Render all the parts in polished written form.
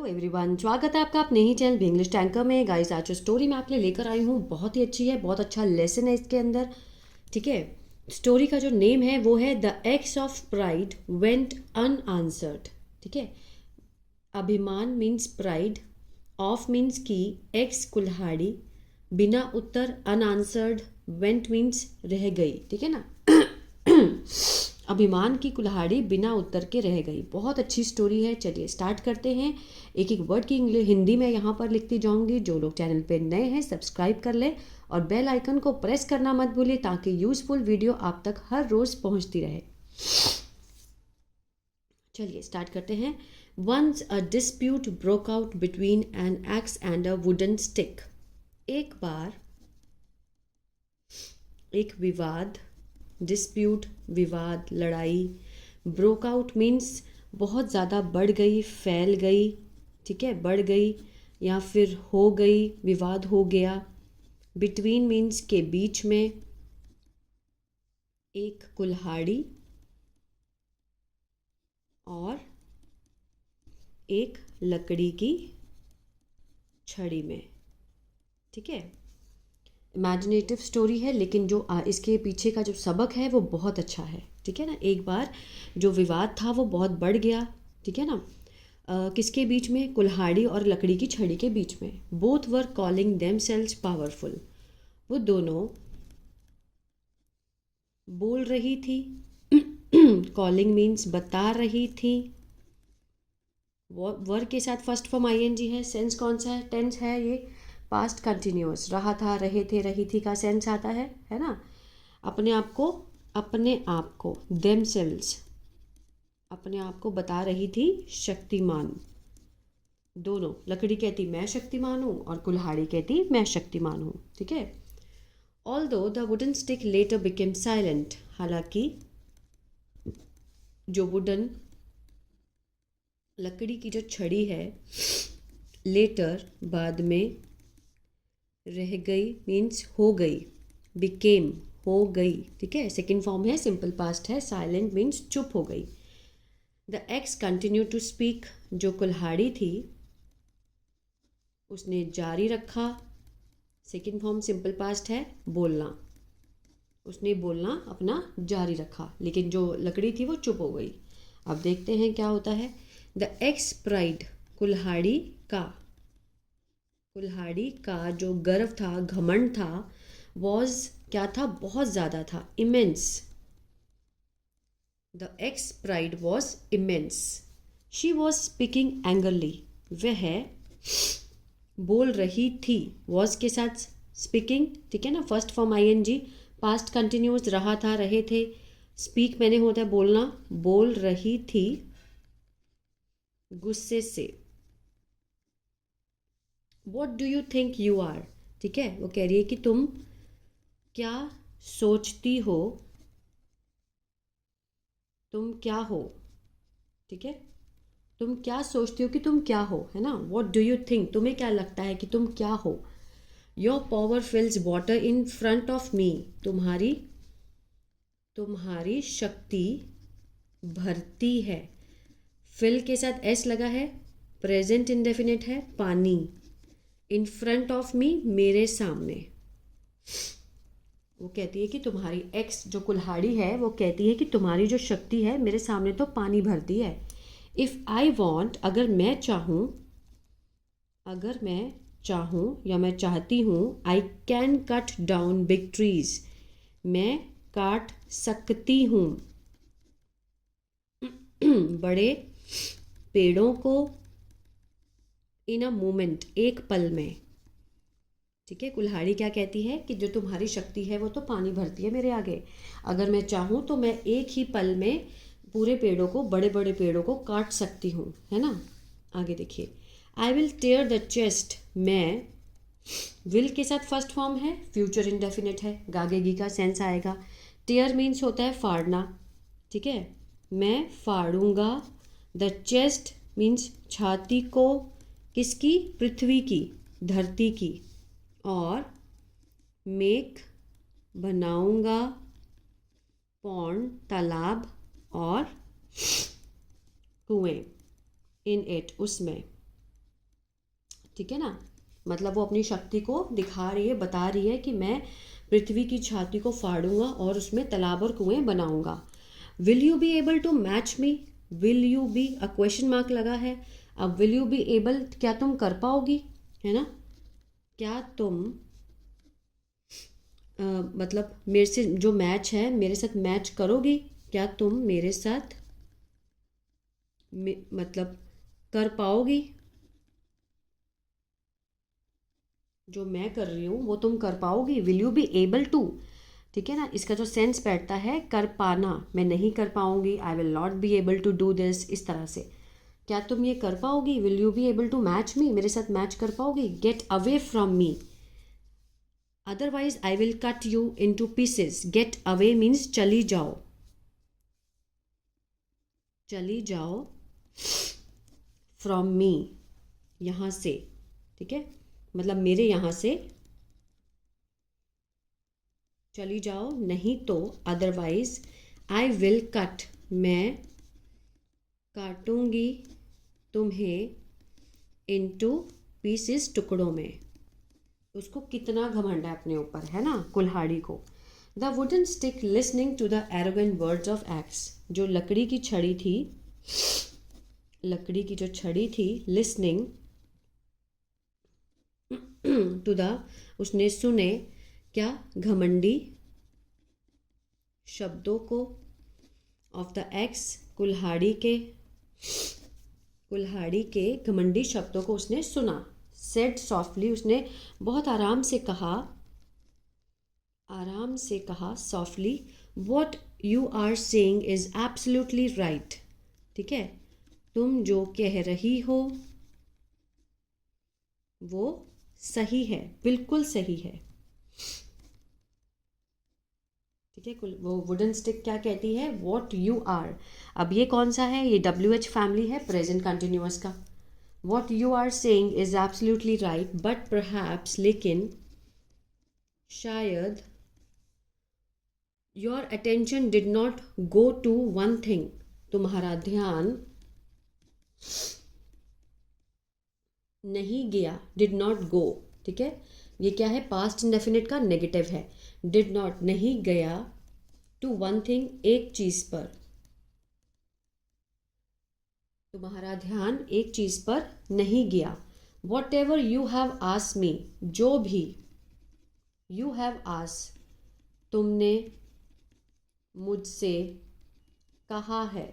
Hello everyone, स्वागत है आपका अपने ही चैनल भी इंग्लिश टैंकर में। गाइस, आज जो स्टोरी मैं आपके लिए लेकर आई हूँ बहुत ही अच्छी है, बहुत अच्छा लेसन है इसके अंदर। ठीक है, स्टोरी का जो नेम है वो है the x of pride went unanswered. ठीक है, अभिमान मीन्स प्राइड, ऑफ मीन्स की, एक्स कुल्हाड़ी, बिना उत्तर अनआंसर्ड, वेंट मीन्स रह गई। ठीक है ना। अभिमान की कुल्हाड़ी बिना उत्तर के रह गई। बहुत अच्छी स्टोरी है। चलिए स्टार्ट करते हैं। एक एक वर्ड की इंग्लिश हिंदी में यहाँ पर लिखती जाऊंगी। जो लोग चैनल पे नए हैं सब्सक्राइब कर ले और बेल आइकन को प्रेस करना मत भूलिए ताकि यूजफुल वीडियो आप तक हर रोज पहुँचती रहे। चलिए स्टार्ट करते हैं। Once a dispute broke out between an axe and a wooden stick. एक बार एक विवाद, डिस्प्यूट विवाद, लड़ाई, ब्रोक आउट मीन्स बहुत ज़्यादा बढ़ गई, फैल गई। ठीक है, बढ़ गई या फिर हो गई, विवाद हो गया। बिटवीन मीन्स के बीच में। एक कुल्हाड़ी और एक लकड़ी की छड़ी में। ठीक है, इमेजिनेटिव स्टोरी है लेकिन जो इसके पीछे का जो सबक है वो बहुत अच्छा है। ठीक है ना। एक बार जो विवाद था वो बहुत बढ़ गया। ठीक है ना। किसके बीच में? कुल्हाड़ी और लकड़ी की छड़ी के बीच में। Both were calling themselves powerful. वो दोनों बोल रही थी। कॉलिंग मीन्स बता रही थी। वर्ब के साथ फर्स्ट फॉर्म आईएनजी है। सेंस कौन सा है? टेंस है ये। Past continuous. रहा था, रहे थे, रही थी का सेंस आता है ना। अपने आप को देमसेल्व्स, अपने आप को बता रही थी शक्तिमान। दोनों, लकड़ी कहती मैं शक्तिमान हूँ और कुल्हाड़ी कहती मैं शक्तिमान हूँ। ठीक है। Although the wooden stick letter became silent. हालांकि जो वुडन लकड़ी की जो छड़ी है, लेटर बाद में, रह गई मीन्स हो गई, बिकेम हो गई। ठीक है, सेकेंड फॉर्म है, सिंपल पास्ट है। साइलेंट मीन्स चुप हो गई। The axe continue to speak. जो कुल्हाड़ी थी उसने जारी रखा। सेकेंड फॉर्म सिंपल पास्ट है, बोलना। उसने बोलना अपना जारी रखा, लेकिन जो लकड़ी थी वो चुप हो गई। अब देखते हैं क्या होता है। द एक्स प्राइड, कुल्हाड़ी का जो गर्व था, घमंड था, वॉज क्या था? बहुत ज़्यादा था, immense. The x pride was immense. She was speaking angrily. वह बोल रही थी। वॉज के साथ स्पीकिंग। ठीक है ना। First form ING, past continuous, रहा था, रहे थे। स्पीक मैंने होता है बोलना। बोल रही थी गुस्से से। What do you think you are. ठीक है, वो कह रही है कि तुम क्या सोचती हो, तुम क्या हो। ठीक है, तुम क्या सोचती हो कि तुम क्या हो, है ना। वॉट डू यू थिंक, तुम्हें क्या लगता है कि तुम क्या हो। Your power fills water in front of me. तुम्हारी शक्ति भरती है। फिल के साथ एस लगा है, प्रेजेंट इंडेफिनिट है, पानी। इन फ्रंट ऑफ मी, मेरे सामने। वो कहती है कि तुम्हारी एक्स जो कुल्हाड़ी है वो कहती है कि तुम्हारी जो शक्ति है मेरे सामने तो पानी भरती है। इफ़ आई वॉन्ट, अगर मैं चाहूँ या मैं चाहती हूँ, I can cut down big trees. मैं काट सकती हूँ बड़े पेड़ों को। इन अ मोमेंट, एक पल में। ठीक है, कुल्हाड़ी क्या कहती है कि जो तुम्हारी शक्ति है वो तो पानी भरती है मेरे आगे। अगर मैं चाहूँ तो मैं एक ही पल में पूरे पेड़ों को, बड़े बड़े पेड़ों को काट सकती हूँ, है ना। आगे देखिए। I will tier the chest. मैं, विल के साथ फर्स्ट फॉर्म है, फ्यूचर इंडेफिनिट है, गागेगी का सेंस आएगा। टेयर मीन्स होता है फाड़ना। ठीक है, मैं फाड़ूंगा। द चेस्ट मीन्स छाती को, किसकी? पृथ्वी की, धरती की। और मेक बनाऊंगा, पॉन्ड तालाब, और कुएं, इन इट उसमें। ठीक है ना, मतलब वो अपनी शक्ति को दिखा रही है, बता रही है कि मैं पृथ्वी की छाती को फाड़ूंगा और उसमें तालाब और कुएं बनाऊंगा। Will you be able to match me, will you be, a question mark लगा है। अब विल यू बी एबल, क्या तुम कर पाओगी, है ना, क्या तुम मतलब मेरे से जो मैच है मेरे साथ मैच करोगी, क्या तुम मेरे साथ मतलब कर पाओगी, जो मैं कर रही हूँ वो तुम कर पाओगी। Will you be able to, ठीक है ना, इसका जो सेंस बैठता है कर पाना, मैं नहीं कर पाऊंगी, I will not be able to do this, इस तरह से। क्या तुम ये कर पाओगी, will you be able to match me, मेरे साथ मैच कर पाओगी। Get away from me, otherwise I will cut you in two pieces. Get away means चली जाओ, चली जाओ, फ्रॉम मी, यहाँ से, ठीक है, मतलब मेरे यहाँ से चली जाओ, नहीं तो अदरवाइज आई विल कट, मैं काटूंगी तुम्हें, इनटू पीसेस, टुकड़ों में। उसको कितना घमंड है अपने ऊपर, है ना, कुल्हाड़ी को। The wooden stick listening to the arrogant words of axe, जो लकड़ी की छड़ी थी, लकड़ी की जो छड़ी थी, लिसनिंग टू द, उसने सुने, क्या, घमंडी शब्दों को, ऑफ द एक्स, कुल्हाड़ी के, कुल्हाड़ी के घमंडी शब्दों को उसने सुना। सेड सॉफ्टली, उसने बहुत आराम से कहा, आराम से कहा, softly, what you are saying is absolutely right, ठीक है, तुम जो कह रही हो वो सही है, बिल्कुल सही है, ठीक है। वो वुडन स्टिक क्या कहती है, वॉट यू आर, अब ये कौन सा है, ये WH फैमिली है, प्रेजेंट कंटिन्यूअस का। What you are saying is absolutely right, but perhaps, लेकिन, शायद, your attention did not go to one thing, तुम्हारा ध्यान नहीं गया, डिड नॉट गो, ठीक है, ये क्या है, पास्ट इंडेफिनिट का नेगेटिव है। डिड नॉट, नहीं गया, टू वन थिंग, एक चीज पर, तुम्हारा ध्यान एक चीज पर नहीं गया। Whatever you have asked me, जो भी, यू हैव आस्क्ड, तुमने मुझसे कहा है,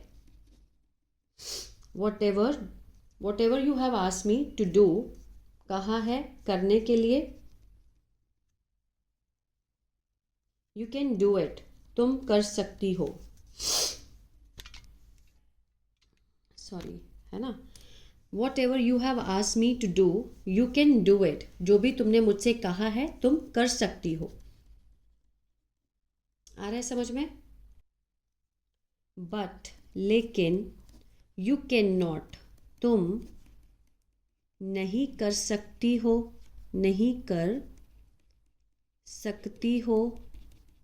whatever you have asked me to do, कहा है करने के लिए, यू कैन डू इट, तुम कर सकती हो, सॉरी, है ना, whatever you have asked me to do, you can do it, जो भी तुमने मुझसे कहा है तुम कर सकती हो। आ रहा है समझ में। बट, लेकिन, यू कैन नॉट, तुम नहीं कर सकती हो, नहीं कर सकती हो,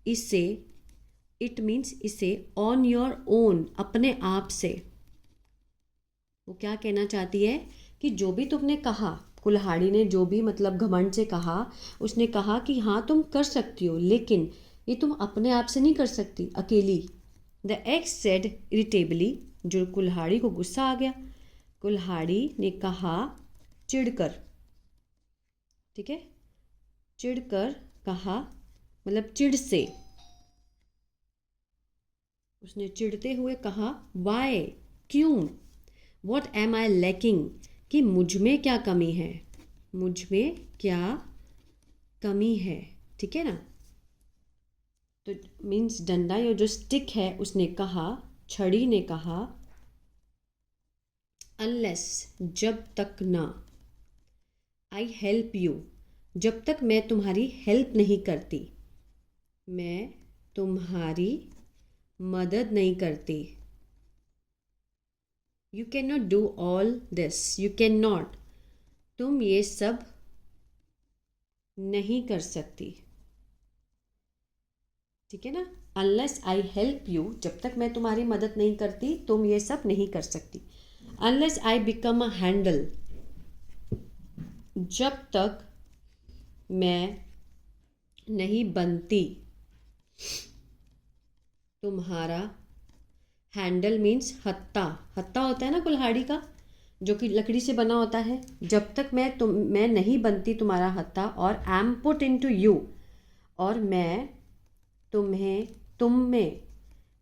इसे, इट मीन्स इसे, ऑन योर ओन, अपने आप से। वो क्या कहना चाहती है कि जो भी तुमने कहा, कुल्हाड़ी ने जो भी मतलब घमंड से कहा, उसने कहा कि हाँ तुम कर सकती हो, लेकिन ये तुम अपने आप से नहीं कर सकती अकेली। द एक्स सेड इरिटेबली, जो कुल्हाड़ी को गुस्सा आ गया, कुल्हाड़ी ने कहा चिढ़कर, ठीक है, चिढ़कर कहा, मतलब चिढ़ से, उसने चिढ़ते हुए कहा, वाई, क्यों, वॉट एम आई लैकिंग, कि मुझ में क्या कमी है, मुझ में क्या कमी है, ठीक है ना। तो मीन्स डंडा या जो स्टिक है, उसने कहा, छड़ी ने कहा, अनलेस, जब तक ना, आई हेल्प यू, जब तक मैं तुम्हारी हेल्प नहीं करती, मैं तुम्हारी मदद नहीं करती। You can not do all this, you can not, तुम ये सब नहीं कर सकती, ठीक है ना। अनलेस आई हेल्प यू, जब तक मैं तुम्हारी मदद नहीं करती तुम ये सब नहीं कर सकती। Unless I become a handle, जब तक मैं नहीं बनती तुम्हारा हैंडल मीन्स हत्ता। हत्ता होता है ना कुल्हाड़ी का, जो कि लकड़ी से बना होता है। जब तक मैं नहीं बनती तुम्हारा हत्ता, और am put in to you, और मैं तुम में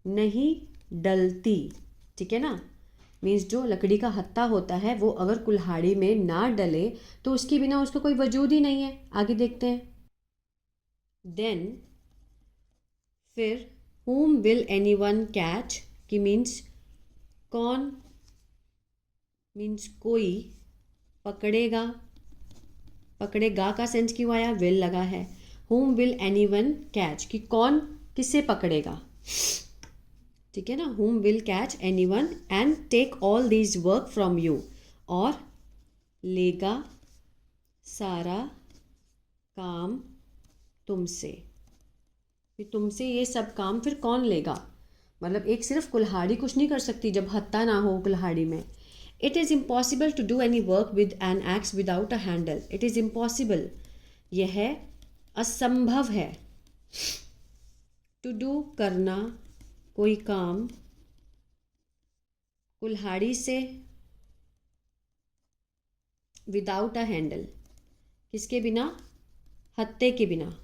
नहीं डलती, ठीक है ना। मीन्स जो लकड़ी का हत्ता होता है वो अगर कुल्हाड़ी में ना डले तो उसके बिना उसका कोई वजूद ही नहीं है। आगे देखते हैं। देन फिर whom will anyone catch कि मीन्स कौन, मीन्स कोई पकड़ेगा। पकड़ेगा का सेंस क्यों आया, विल लगा है। whom will anyone catch कि कौन किसे पकड़ेगा, ठीक है ना। whom will catch anyone and take all these work from you, और लेगा सारा काम तुमसे। फिर तुमसे ये सब काम फिर कौन लेगा, मतलब एक सिर्फ कुल्हाड़ी कुछ नहीं कर सकती जब हत्ता ना हो कुल्हाड़ी में। It is impossible to do any work with an axe without a handle. It is impossible, यह असंभव है। टू डू करना, कोई काम कुल्हाड़ी से, विदाउट अ हैंडल किसके बिना, हत्ते के बिना।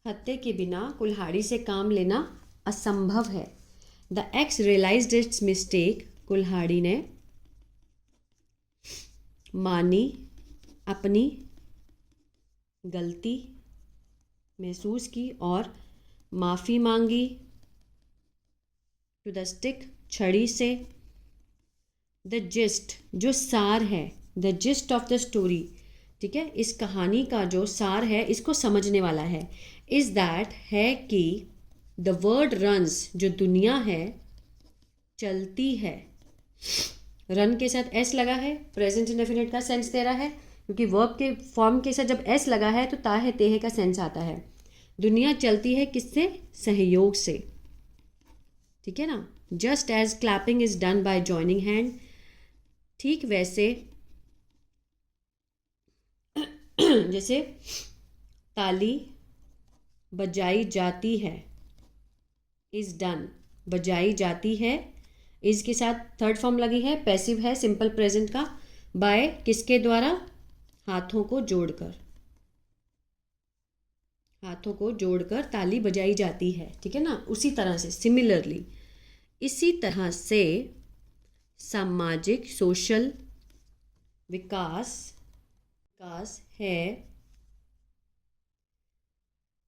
हत्ते के बिना कुल्हाड़ी से काम लेना असंभव है। The axe realised its mistake, कुल्हाड़ी ने मानी अपनी गलती, महसूस की और माफ़ी मांगी। टू द स्टिक, छड़ी से। द जिस्ट, जो सार है, the gist of the story, ठीक है, इस कहानी का जो सार है इसको समझने वाला है। इज़ दैट है कि द वर्ड रन्स, जो दुनिया है, चलती है। रन के साथ एस लगा है, प्रेजेंट इंडेफिनिट का सेंस दे रहा है, क्योंकि वर्ब के फॉर्म के साथ जब एस लगा है तो ता है तेहे का सेंस आता है। दुनिया चलती है किससे, सहयोग से, ठीक है ना। Just as clapping is done by joining hand, ठीक वैसे जैसे ताली बजाई जाती है, इज डन, बजाई जाती है। इज के साथ थर्ड फॉर्म लगी है, पैसिव है, सिंपल प्रेजेंट का। बाय किसके द्वारा, हाथों को जोड़कर, हाथों को जोड़कर ताली बजाई जाती है, ठीक है ना। उसी तरह से सिमिलरली, इसी तरह से सामाजिक सोशल विकास है,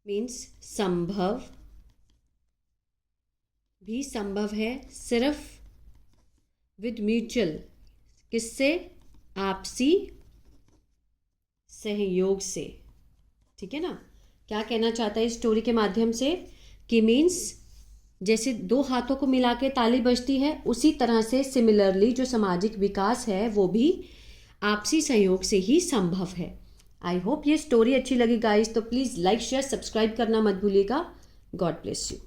मीन्स संभव, भी संभव है सिर्फ विद म्यूचुअल, किससे, आपसी सहयोग से, ठीक है ना। क्या कहना चाहता है इस स्टोरी के माध्यम से कि मीन्स जैसे दो हाथों को मिला के ताली बजती है, उसी तरह से सिमिलरली जो सामाजिक विकास है वो भी आपसी सहयोग से ही संभव है। आई होप ये स्टोरी अच्छी लगी गाइस, तो प्लीज़ लाइक शेयर सब्सक्राइब करना मत भूलिएगा। God bless you.